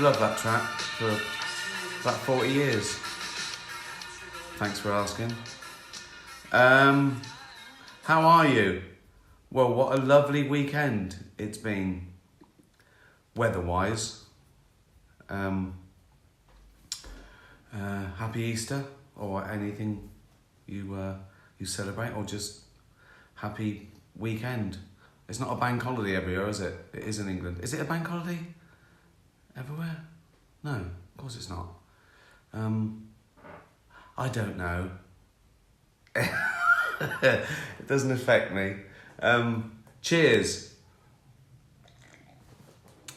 loved that track for about 40 years. Thanks for asking. How are you? Well, what a lovely weekend it's been, weather-wise. Happy Easter, or anything you celebrate, or just happy weekend. It's not a bank holiday everywhere, is it? It is in England. Is it a bank holiday everywhere? No, of course it's not. I don't know. It doesn't affect me. Cheers.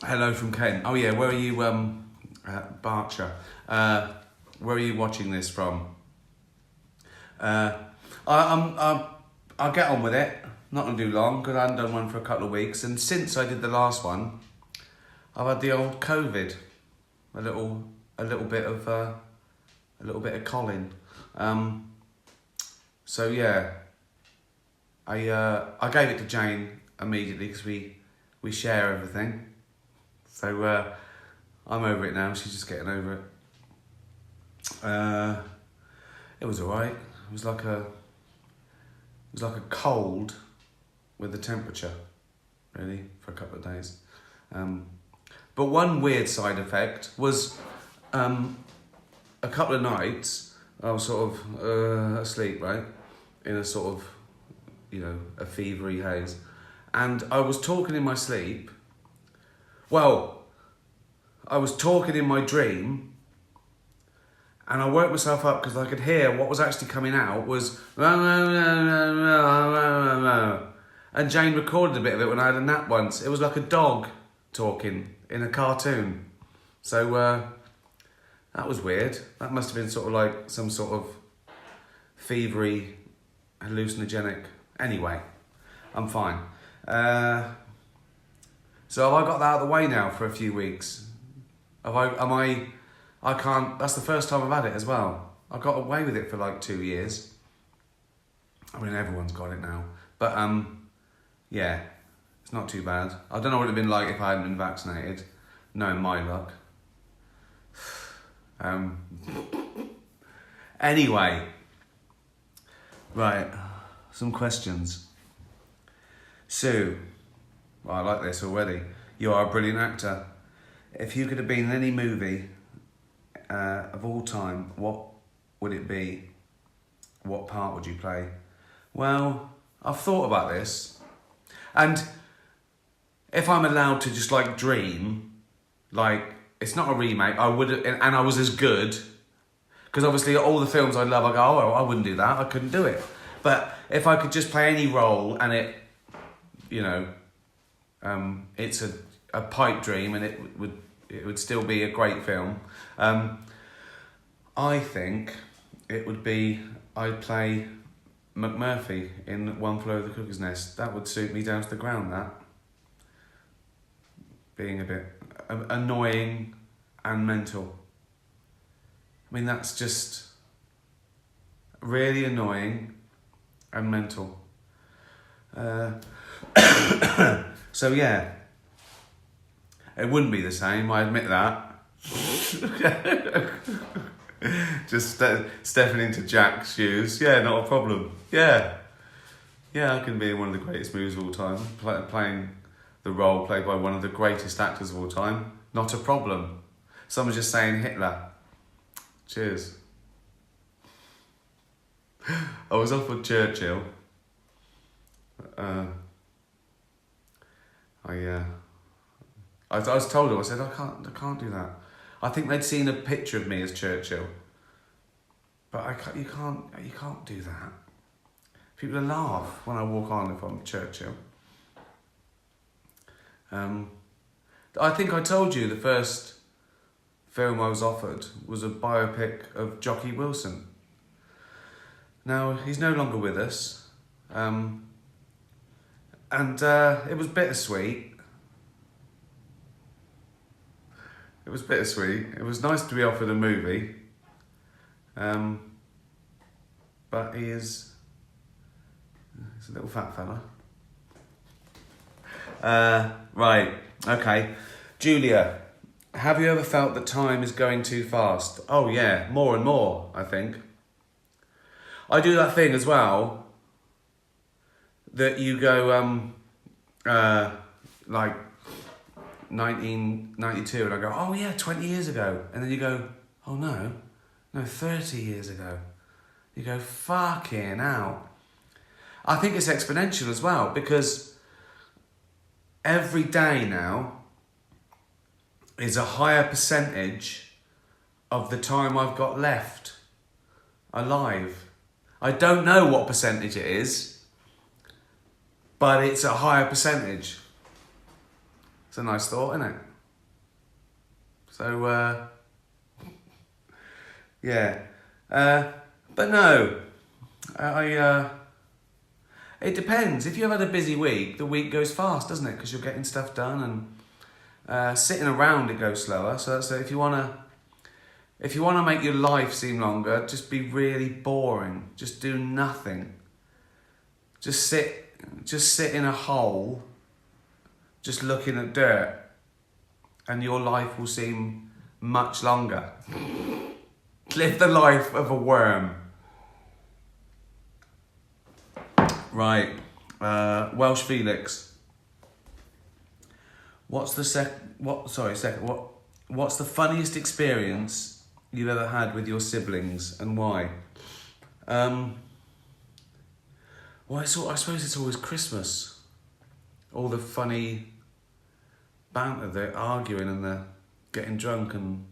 Hello from Kent. Oh yeah, where are you? Berkshire. Where are you watching this from? I'll get on with it. Not gonna do long because I haven't done one for a couple of weeks, and since I did the last one, I've had the old COVID, a little bit of Colin. So yeah, I gave it to Jane immediately because we share everything. So I'm over it now. She's just getting over it. It was alright. It was like a cold with the temperature, really, for a couple of days. But one weird side effect was a couple of nights I was sort of asleep, right, in a sort of, a fevery haze, and I was talking in my sleep. Well, I was talking in my dream, and I woke myself up because I could hear what was actually coming out was and Jane recorded a bit of it when I had a nap once. It was like a dog talking in a cartoon. So that was weird. That must have been sort of like some sort of fevery, hallucinogenic. Anyway, I'm fine. So have I got that out of the way now for a few weeks? I can't, that's the first time I've had it as well. I got away with it for like 2 years. I mean, everyone's got it now. But yeah, it's not too bad. I don't know what it'd been like if I hadn't been vaccinated, knowing my luck. Anyway, right, some questions. Sue, well, I like this already. You are a brilliant actor. If you could have been in any movie of all time, what would it be? What part would you play? Well, I've thought about this, and if I'm allowed to just like dream, like it's not a remake, I would, and I was as good, because obviously all the films I love, I go, oh well, I wouldn't do that, I couldn't do it. But if I could just play any role and it, it's a pipe dream and it would still be a great film. I think it would be, I'd play McMurphy in One Flew Over the Cuckoo's Nest. That would suit me down to the ground, that. Being a bit annoying and mental. I mean, that's just really annoying and mental. So yeah, it wouldn't be the same, I admit that. Just stepping into Jack's shoes, yeah, not a problem. Yeah, I can be in one of the greatest movies of all time, playing the role played by one of the greatest actors of all time, not a problem. Someone's just saying Hitler. Cheers. I was offered Churchill. I was told him, I said, I can't do that. I think they'd seen a picture of me as Churchill. But you can't do that. People laugh when I walk on if I'm Churchill. I think I told you the first film I was offered was a biopic of Jockey Wilson. Now, he's no longer with us. And it was bittersweet. It was bittersweet. It was nice to be offered a movie. But he's a little fat fella. Right, okay. Julia, Have you ever felt that time is going too fast? Oh yeah, more and more, I think. I do that thing as well, that you go, like 1992, and I go, oh yeah, 20 years ago. And then you go, oh no, 30 years ago. You go, fucking hell. I think it's exponential as well, because every day now is a higher percentage of the time I've got left alive. I don't know what percentage it is, but it's a higher percentage. It's a nice thought, isn't it? So, yeah. But no, it depends. If you've had a busy week, the week goes fast, doesn't it? Because you're getting stuff done, and sitting around it goes slower. So if you wanna make your life seem longer, just be really boring. Just do nothing. Just sit in a hole, just looking at dirt, and your life will seem much longer. Live the life of a worm. Right, Welsh Felix. What's the funniest experience you've ever had with your siblings, and why? Well, I suppose it's always Christmas. All the funny banter, they're arguing and they're getting drunk and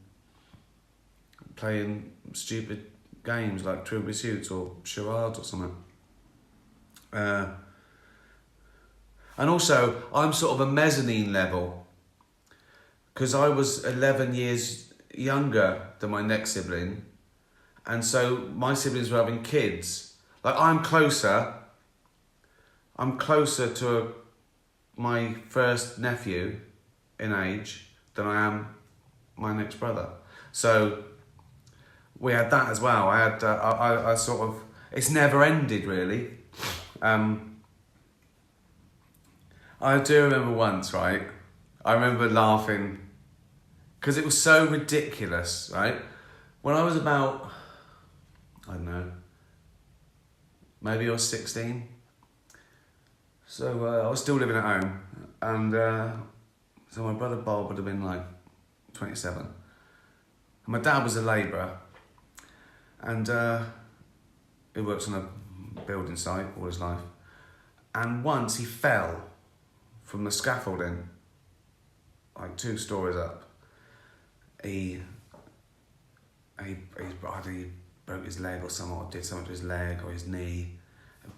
playing stupid games like Trivial Pursuit or charades or something. And also, I'm sort of a mezzanine level, because I was 11 years younger than my next sibling, and so my siblings were having kids. Like, I'm closer to my first nephew in age than I am my next brother. So we had that as well. I had, I sort of, it's never ended really. I do remember once, right? I remember laughing because it was so ridiculous, right? When I was about, I don't know, maybe I was 16. So I was still living at home, and so my brother Bob would have been like 27. And my dad was a labourer, and he worked on a building site all his life. And once he fell from the scaffolding, like 2 stories up. He broke his leg or something, or did something to his leg or his knee,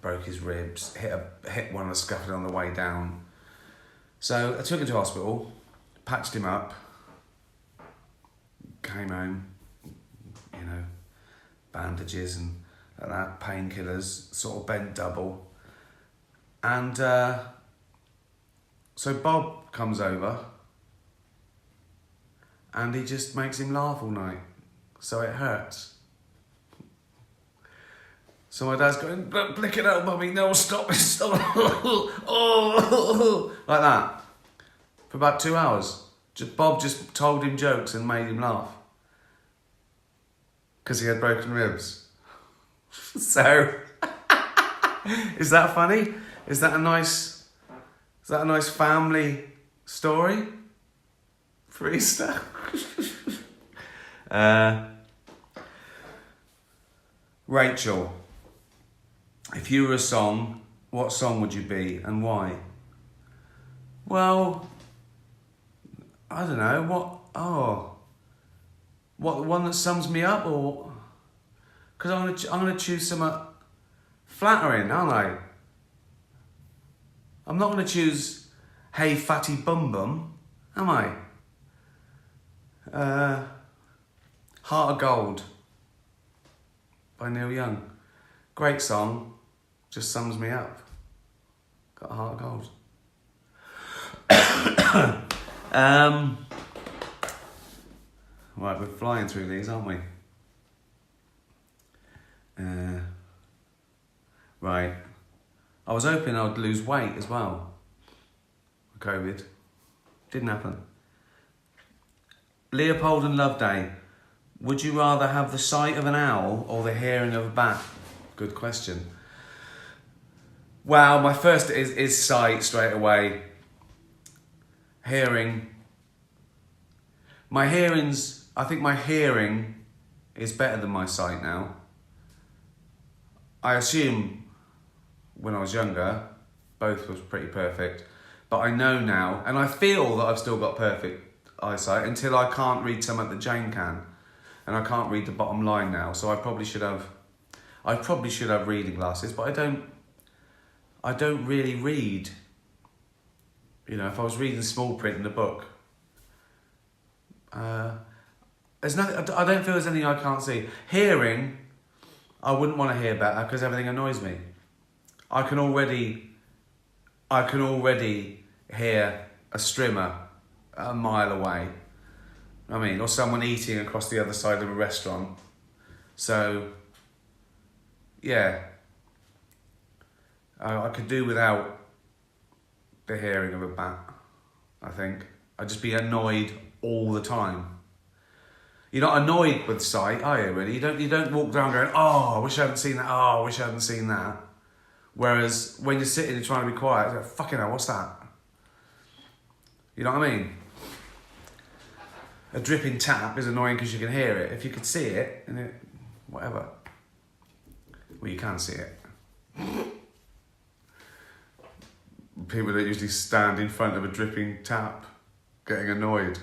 broke his ribs, hit one of the scaffolding on the way down. So I took him to hospital, patched him up, came home, bandages and that, painkillers, sort of bent double. And so Bob comes over and he just makes him laugh all night, so it hurts. So my dad's going, blick it out, mummy, no, stop it, stop it. Oh, like that. For about 2 hours. Bob just told him jokes and made him laugh. Because he had broken ribs. So, is that funny? Is that a nice family story for Easter? Rachel, if you were a song, what song would you be and why? Well, I don't know, what, the one that sums me up, or, because I'm gonna choose something flattering, aren't I? I'm not gonna choose Hey Fatty Bum Bum, am I? Heart of Gold by Neil Young. Great song, just sums me up. Got a heart of gold. Right, we're flying through these, aren't we? Right. I was hoping I'd lose weight as well. COVID. Didn't happen. Leopold and Loveday, would you rather have the sight of an owl or the hearing of a bat? Good question. Wow, my first is sight straight away. Hearing. I think my hearing is better than my sight now. I assume when I was younger, both was pretty perfect. But I know now, and I feel that I've still got perfect eyesight until I can't read something that Jane can. And I can't read the bottom line now, so I probably should have reading glasses, but I don't really read. You know, if I was reading small print in a book, there's nothing. I don't feel there's anything I can't see. Hearing, I wouldn't want to hear better because everything annoys me. I can already hear a strimmer a mile away. I mean, or someone eating across the other side of a restaurant. So, yeah, I could do without the hearing of a bat, I think. I'd just be annoyed all the time. You're not annoyed with sight, are you, really? You don't walk down going, oh, I wish I hadn't seen that, oh, I wish I hadn't seen that. Whereas when you're sitting and trying to be quiet, it's like, fucking hell, what's that? You know what I mean? A dripping tap is annoying because you can hear it. If you could see it, and whatever. Well, you can see it. People that usually stand in front of a dripping tap, getting annoyed.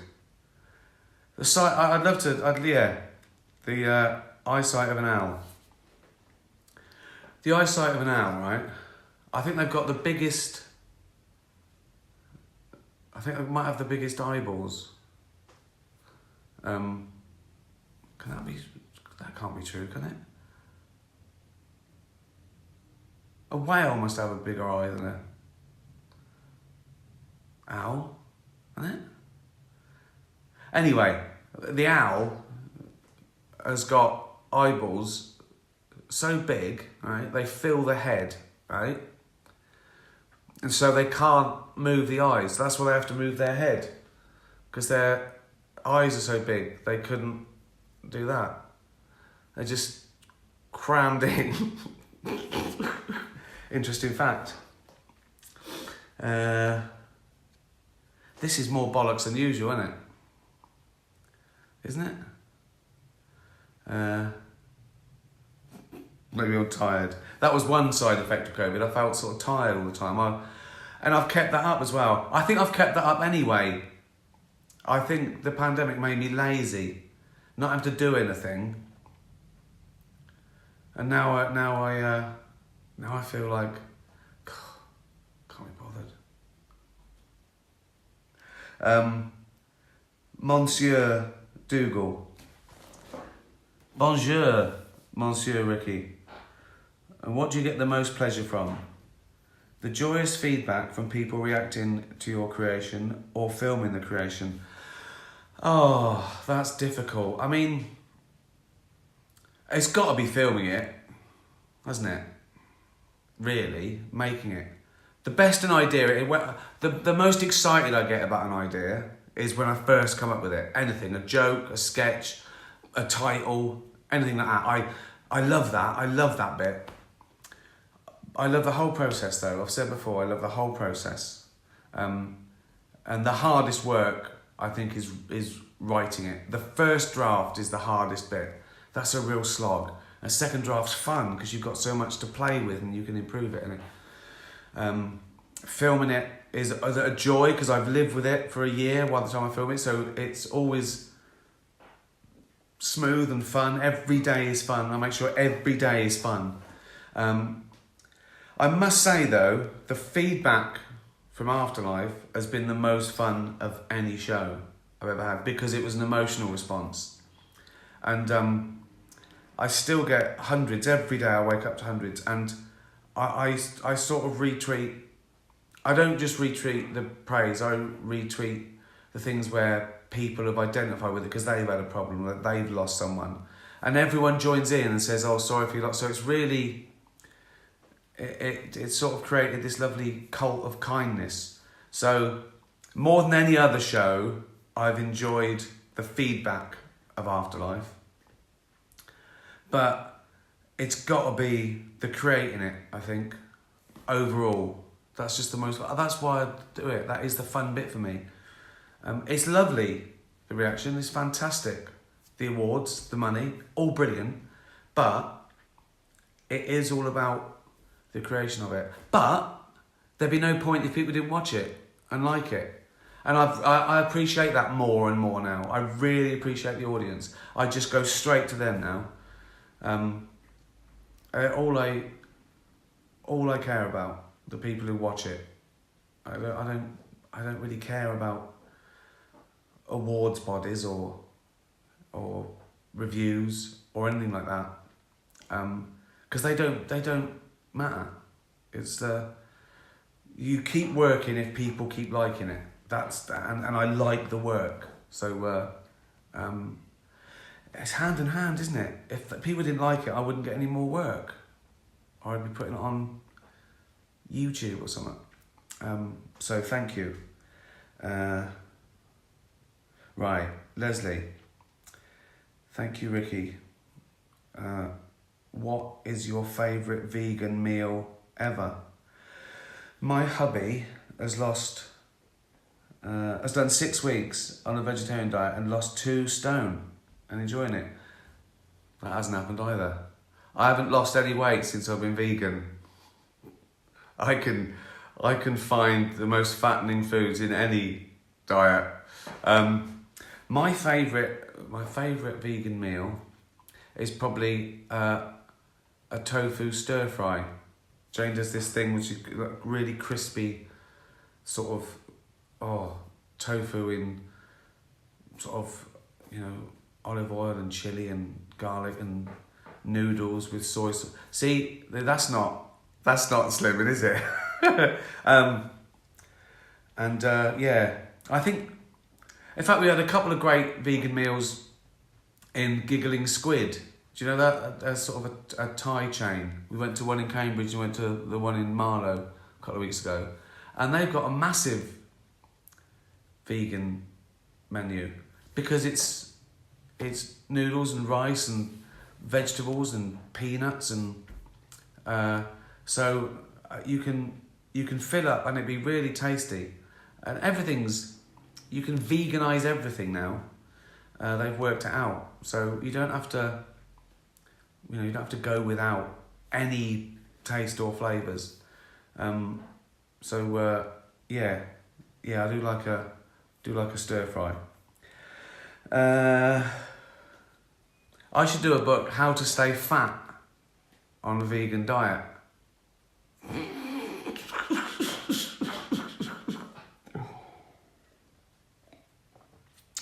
The sight, I'd love to, the eyesight of an owl. The eyesight of an owl, right? I think they've got the biggest, I think they might have the biggest eyeballs. That can't be true, can it? A whale must have a bigger eye than an owl, isn't it? Anyway, the owl has got eyeballs so big, right? They fill the head, right? And so they can't move the eyes. That's why they have to move their head, because their eyes are so big, they couldn't do that. They're just crammed in. Interesting fact. This is more bollocks than usual, isn't it? Isn't it? Maybe I'm tired. That was one side effect of COVID. I felt sort of tired all the time. And I've kept that up as well. I think I've kept that up anyway. I think the pandemic made me lazy, not having to do anything. And now I feel like, can't be bothered. Monsieur Dougal. Bonjour, Monsieur Ricky. And what do you get the most pleasure from? The joyous feedback from people reacting to your creation or filming the creation? Oh, that's difficult. I mean, it's got to be filming it, hasn't it? Really, making it. The best an idea, the most excited I get about an idea is when I first come up with it. Anything, a joke, a sketch, a title, anything like that. I love that. I love that bit. I love the whole process, though. I've said before, I love the whole process. And the hardest work, I think, is writing it. The first draft is the hardest bit. That's a real slog. A second draft's fun because you've got so much to play with and you can improve it. Filming it is a joy because I've lived with it for a year by the time I film it, so it's always smooth and fun. Every day is fun. I make sure every day is fun. I must say though, the feedback from Afterlife has been the most fun of any show I've ever had because it was an emotional response. And I still get hundreds every day. I wake up to hundreds, and I sort of retweet. I don't just retweet the praise. I retweet the things where people have identified with it because they've had a problem, that they've lost someone, and everyone joins in and says, "Oh, sorry if you lost." So it's really, it sort of created this lovely cult of kindness. So more than any other show, I've enjoyed the feedback of afterlife. But it's got to be the creating it, I think, overall. That's just the most, that's why I do it. That is the fun bit for me. It's lovely, the reaction is fantastic. The awards, the money, all brilliant. But it is all about the creation of it. But there'd be no point if people didn't watch it and like it. And I appreciate that more and more now. I really appreciate the audience. I just go straight to them now. All I care about, the people who watch it. I don't really care about awards bodies or reviews or anything like that. Because they don't matter. It's you keep working if people keep liking it. And I like the work. So it's hand in hand, isn't it? If people didn't like it, I wouldn't get any more work. Or I'd be putting it on YouTube or something. So thank you. Right, Leslie. Thank you, Ricky. What is your favourite vegan meal ever? My hubby has done 6 weeks on a vegetarian diet and lost 2 stone and enjoying it. That hasn't happened either. I haven't lost any weight since I've been vegan. I can find the most fattening foods in any diet. My favourite vegan meal is probably a tofu stir fry. Jane does this thing which is really crispy, sort of tofu in sort of olive oil and chili and garlic and noodles with soy sauce. See, that's not slimming, is it? I think, in fact, we had a couple of great vegan meals in Giggling Squid. Do you know that? Sort of a Thai chain. We went to one in Cambridge and went to the one in Marlow a couple of weeks ago. And they've got a massive vegan menu because it's noodles and rice and vegetables and peanuts and so you can fill up and it'd be really tasty. And you can veganize everything now. They've worked it out, so you don't have to go without any taste or flavors. I do like a stir fry. I should do a book, How to Stay Fat on a Vegan Diet.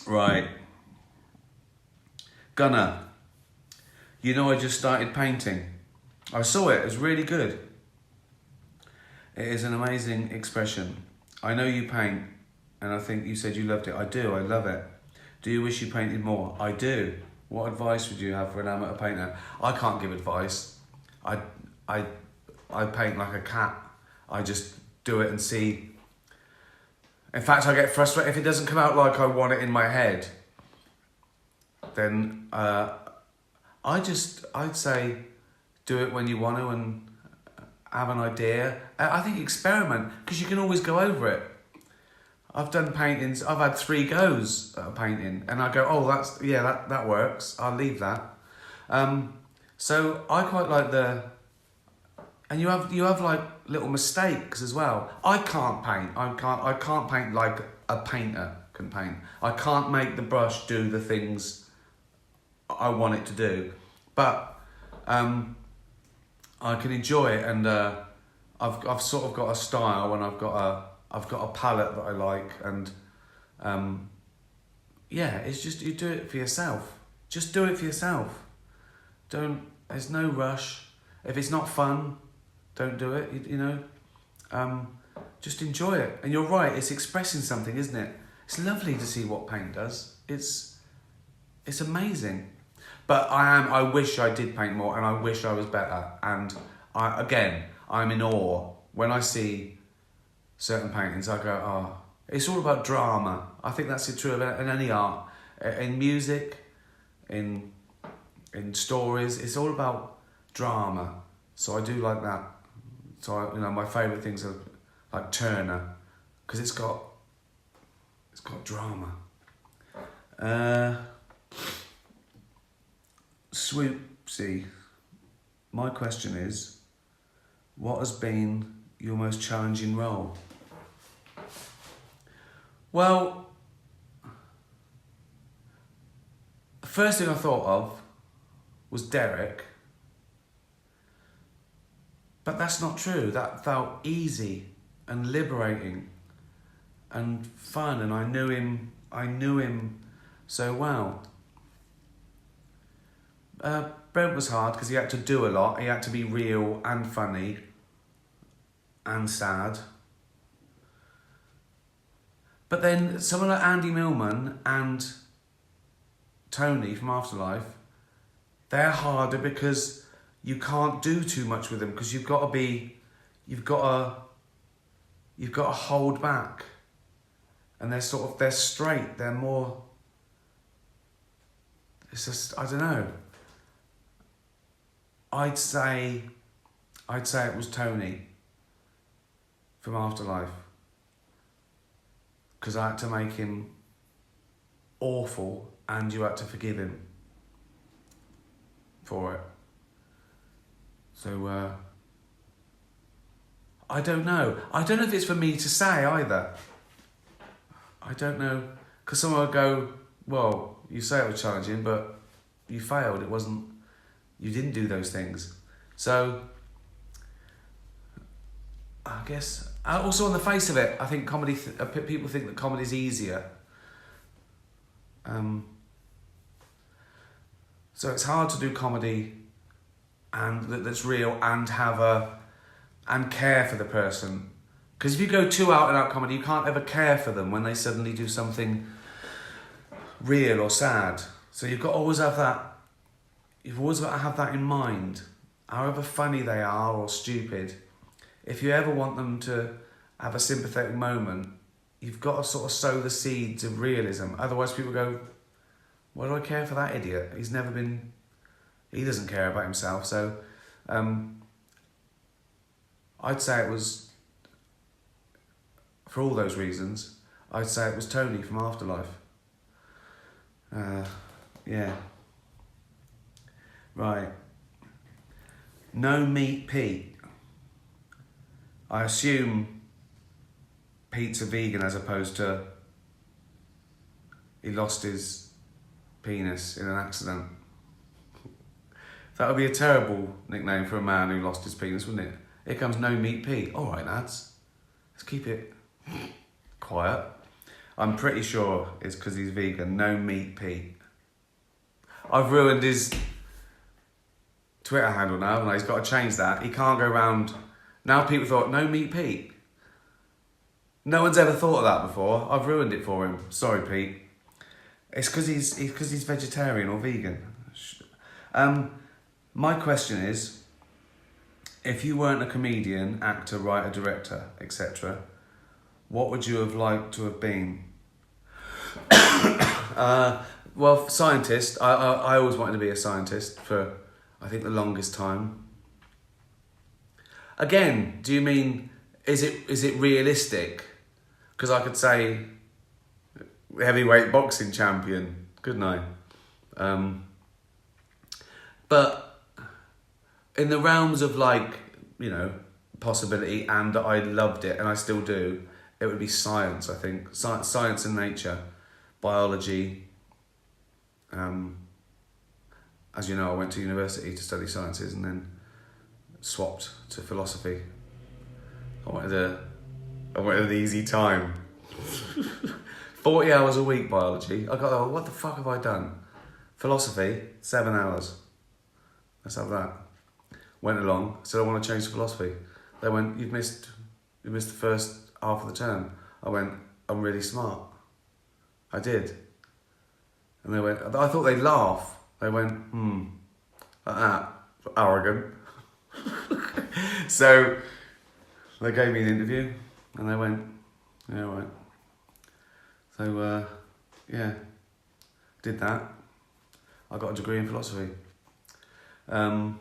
Right. Gunnar, I just started painting. I saw it was really good. It is an amazing expression. I know you paint, and I think you said you loved it. I do, I love it. Do you wish you painted more? I do. What advice would you have for an amateur painter? I can't give advice. I paint like a cat. I just do it and see. In fact, I get frustrated if it doesn't come out like I want it in my head. Then I'd say do it when you want to and have an idea. I think experiment, because you can always go over it. I've done paintings, I've had 3 goes at a painting and I go, oh, that works, I'll leave that. So I quite like and you have like little mistakes as well. I can't paint, I can't paint like a painter can paint. I can't make the brush do the things I want it to do, but I can enjoy it, and I've sort of got a style, and I've got a palette that I like, and it's just you do it for yourself. Just do it for yourself. There's no rush. If it's not fun, don't do it. Just enjoy it. And you're right, it's expressing something, isn't it? It's lovely to see what paint does. It's amazing. But I wish I did paint more, and I wish I was better. And I'm in awe when I see certain paintings. I go, oh, it's all about drama. I think that's true of any art. In music, in stories, it's all about drama. So I do like that. So my favourite things are like Turner, because it's got drama. Swoopsy, my question is, what has been your most challenging role? Well, the first thing I thought of was Derek, but that's not true. That felt easy and liberating and fun, and I knew him so well. Brent was hard because he had to do a lot. He had to be real and funny and sad. But then someone like Andy Millman and Tony from Afterlife, they're harder because you can't do too much with them, because you've got to hold back. And they're straight, they're more, it's just, I don't know. I'd say it was Tony from Afterlife, because I had to make him awful and you had to forgive him for it. So, I don't know. I don't know if it's for me to say either. I don't know, because someone would go, well, you say it was challenging, but you failed. You didn't do those things. So, I guess, also on the face of it, I think comedy, people think that comedy's easier. So it's hard to do comedy and that's real and and care for the person. Because if you go too out and out comedy, you can't ever care for them when they suddenly do something real or sad. So you've got to always have that. You've always got to have that in mind. However funny they are or stupid, if you ever want them to have a sympathetic moment, you've got to sort of sow the seeds of realism. Otherwise people go, why do I care for that idiot? He doesn't care about himself. So I'd say it was, for all those reasons, I'd say it was Tony from Afterlife. Yeah. Right. No meat Pete. I assume Pete's a vegan as opposed to he lost his penis in an accident. That would be a terrible nickname for a man who lost his penis, wouldn't it? Here comes No Meat Pete. All right, lads. Let's keep it quiet. I'm pretty sure it's because he's vegan. No Meat Pete. I've ruined his Twitter handle now, and he's got to change that. He can't go around. Now people thought, No Meat Pete. No one's ever thought of that before. I've ruined it for him. Sorry, Pete. It's because he's vegetarian or vegan. My question is, if you weren't a comedian, actor, writer, director, etc., what would you have liked to have been? Well, scientist. I always wanted to be a scientist for, I think, the longest time. Again, do you mean, is it realistic? Because I could say heavyweight boxing champion, couldn't I? But in the realms of possibility, and I loved it and I still do, it would be science, I think. Science and nature, biology. As you know, I went to university to study sciences and then swapped to philosophy. I wanted an easy time. 40 hours a week biology. I got, what the fuck have I done? Philosophy, 7 hours. Let's have that. Went along, said I want to change to philosophy. They went, you've missed the first half of the term. I went, I'm really smart. I did. And they went, I thought they'd laugh. They went, like that, arrogant. So they gave me an interview and they went, yeah, all right. So, yeah. Did that. I got a degree in philosophy. What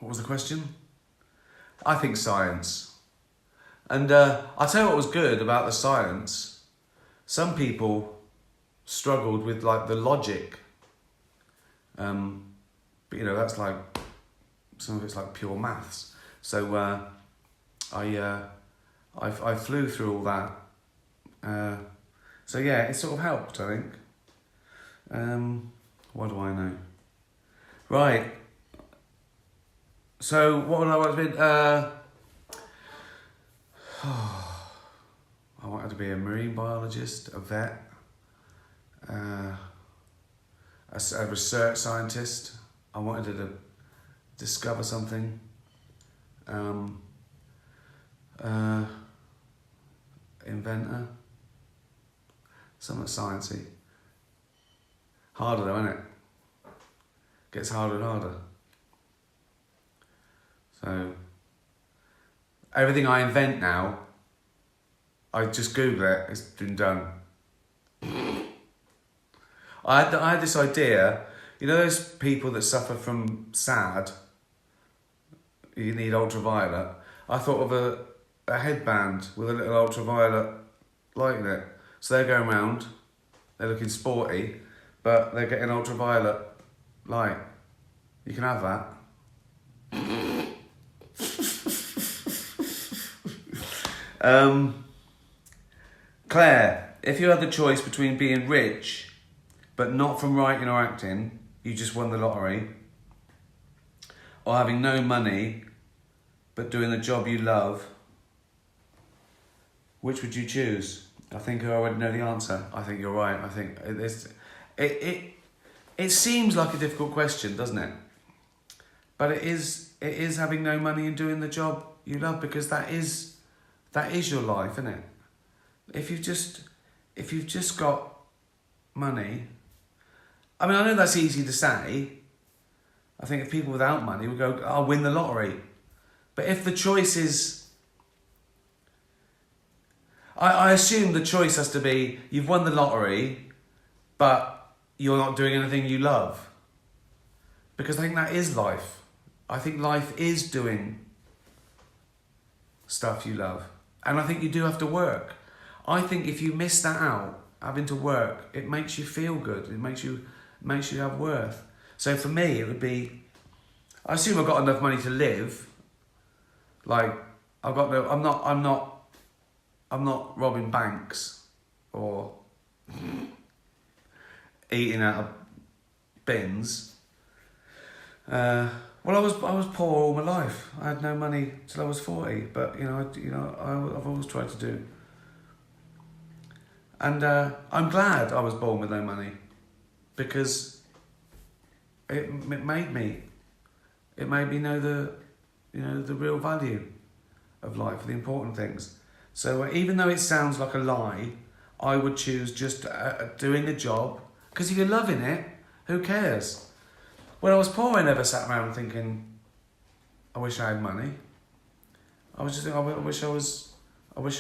was the question? I think science. And I'll tell you what was good about the science. Some people struggled with like the logic. But you know, that's like, some of it's like pure maths. So I flew through all that. So yeah, it sort of helped, I think. What do I know? Right. So what would I want to be? I wanted to be a marine biologist, a vet, a research scientist. I wanted to discover something. Inventor. Something sciencey. Harder though, isn't it? Gets harder and harder. So, everything I invent now, I just Google it, it's been done. I had this idea, you know those people that suffer from SAD, you need ultraviolet? I thought of a headband with a little ultraviolet light in it. So they're going around, they're looking sporty, but they're getting ultraviolet light. You can have that. Claire, if you had the choice between being rich, but not from writing or acting, you just won the lottery, or having no money, but doing the job you love, which would you choose? I think I already know the answer. I think you're right. I think it seems like a difficult question, doesn't it? But it is having no money and doing the job you love, because that is your life, isn't it? If you've just got money, I mean, I know that's easy to say. I think if people without money would go, I'll win the lottery. But if the choice is, I assume the choice has to be, you've won the lottery, but you're not doing anything you love. Because I think that is life. I think life is doing stuff you love. And I think you do have to work. I think if you miss that out, having to work, it makes you feel good. It makes you have worth. So for me, it would be, I assume I've got enough money to live. Like, I'm not robbing banks or eating out of bins. Well, I was poor all my life. I had no money till I was 40, but I've always tried to do. And I'm glad I was born with no money, because it made me know the real value of life, the important things. So even though it sounds like a lie, I would choose just doing a job, because if you're loving it, who cares? When I was poor, I never sat around thinking, I wish I had money. I was just thinking, I wish I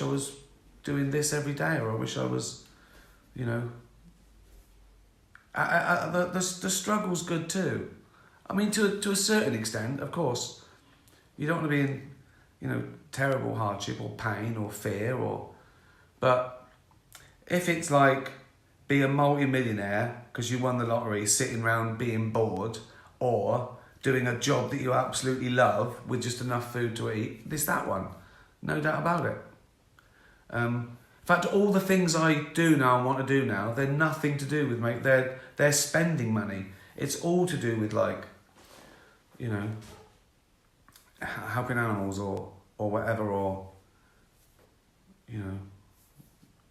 was doing this every day, or I wish I was, the struggle's good too. I mean, to a certain extent, of course. You don't want to be in, terrible hardship or pain or fear, but if it's like be a multi-millionaire because you won the lottery, sitting around being bored, or doing a job that you absolutely love with just enough food to eat, it's that one, no doubt about it. In fact, all the things I do now and want to do now, they're nothing to do with they're spending money. It's all to do with helping animals or whatever, or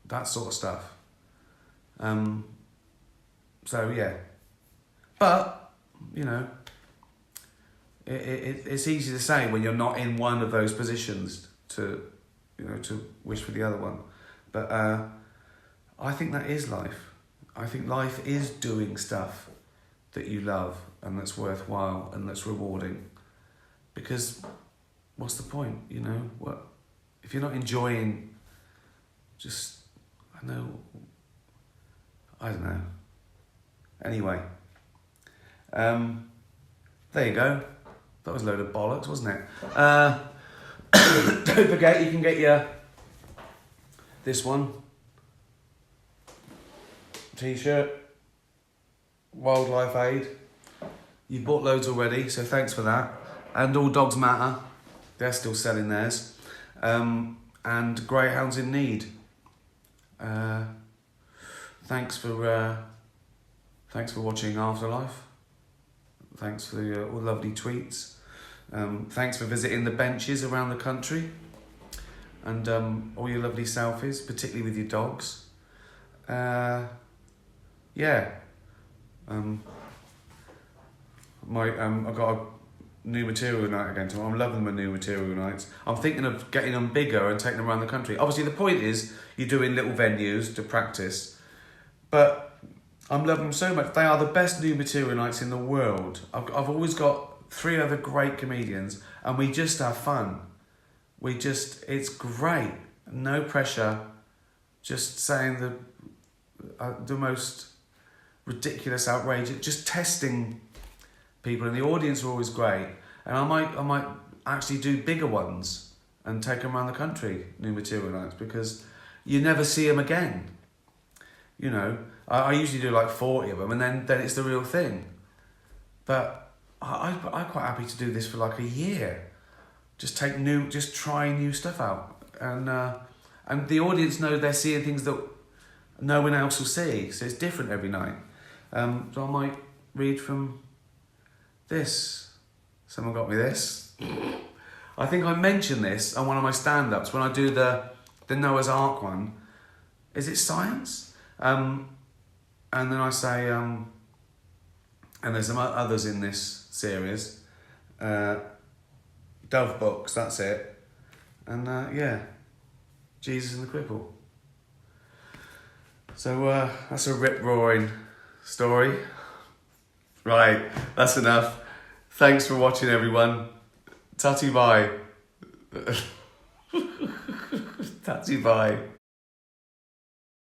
that sort of stuff. So yeah, but it's easy to say when you're not in one of those positions to wish for the other one. But I think that is life. I think life is doing stuff that you love and that's worthwhile and that's rewarding. Because what's the point? What if you're not enjoying? I don't know. Anyway, there you go. That was a load of bollocks, wasn't it? Don't forget, you can get this one t-shirt, Wildlife Aid. You've bought loads already, so thanks for that. And All Dogs Matter, they're still selling theirs. And Greyhounds in Need. Thanks for watching Afterlife. Thanks for all the lovely tweets. Thanks for visiting the benches around the country. And all your lovely selfies, particularly with your dogs. Yeah. I've got a new material night again tomorrow. I'm loving my new material nights. I'm thinking of getting them bigger and taking them around the country. Obviously, the point is you're doing little venues to practice, but I'm loving them so much. They are the best new material nights in the world. I've always got 3 other great comedians, and we just have fun. It's great. No pressure. Just saying the most ridiculous, outrageous, just testing people, and the audience are always great. And I might actually do bigger ones and take them around the country, new material nights, because you never see them again. You know, I usually do like 40 of them, and then it's the real thing. But I'm quite happy to do this for like a year. Just try new stuff out, and the audience know they're seeing things that no one else will see. So it's different every night. So I might read from this. Someone got me this. I think I mentioned this on one of my stand-ups when I do the Noah's Ark one. Is it science? And then I say, and there's some others in this series. Dove books, that's it. And yeah, Jesus and the Cripple. So that's a rip-roaring story. Right, that's enough. Thanks for watching, everyone. Tatty bye. Tatty bye.